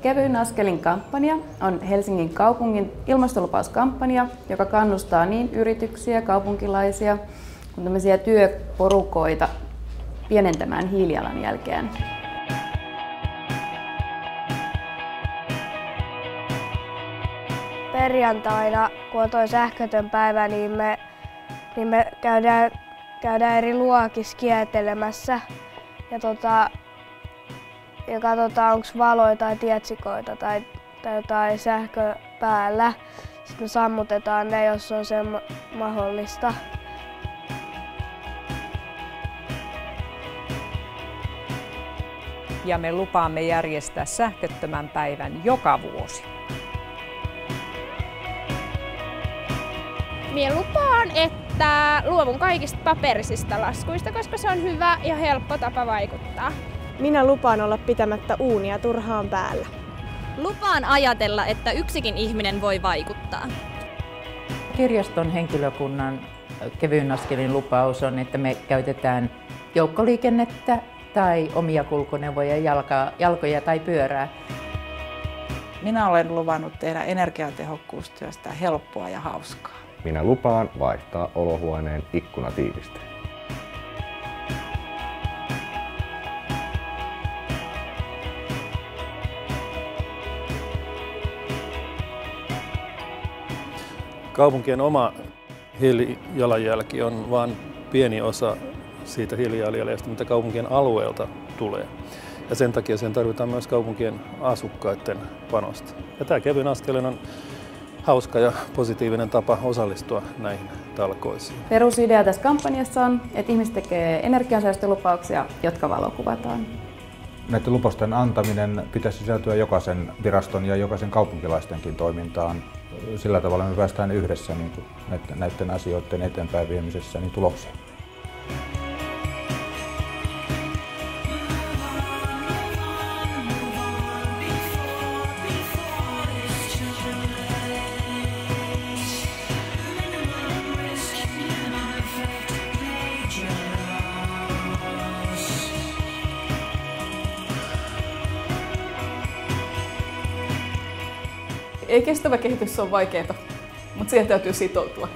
Kevyin askelin kampanja on Helsingin kaupungin ilmastolupauskampanja, joka kannustaa niin yrityksiä, kaupunkilaisia kuin tämmöisiä työporukoita pienentämään hiilijalanjälkeään. Perjantaina, kun on toi sähkötön päivä, niin me käydään eri luokissa kiertelemässä ja katsotaan, onko valoja tai tietsikoita tai jotain sähkö päällä. Sitten me sammutetaan ne, jos on se mahdollista. Ja me lupaamme järjestää sähköttömän päivän joka vuosi. Minä lupaan, että luovun kaikista paperisista laskuista, koska se on hyvä ja helppo tapa vaikuttaa. Minä lupaan olla pitämättä uunia turhaan päällä. Lupaan ajatella, että yksikin ihminen voi vaikuttaa. Kirjaston henkilökunnan kevyin askelin lupaus on, että me käytetään joukkoliikennettä tai omia kulkuneuvoja, jalkoja tai pyörää. Minä olen luvannut tehdä energiatehokkuustyöstä helppoa ja hauskaa. Minä lupaan vaihtaa olohuoneen ikkunatiivisteen. Kaupunkien oma hiilijalanjälki on vain pieni osa siitä hiilijalanjäljestä, mitä kaupunkien alueelta tulee. Ja sen takia siihen tarvitaan myös kaupunkien asukkaiden panosta. Ja tämä kevyin askelin on hauska ja positiivinen tapa osallistua näihin talkoisiin. Perusidea tässä kampanjassa on, että ihmiset tekee energiansäästölupauksia, jotka valokuvataan. Näiden lupausten antaminen pitäisi sisältyä jokaisen viraston ja jokaisen kaupunkilaistenkin toimintaan. Sillä tavalla me päästään yhdessä näiden asioiden eteenpäin viemisessä tuloksiin. Ei kestävä kehitys ole vaikeaa, mutta siihen täytyy sitoutua.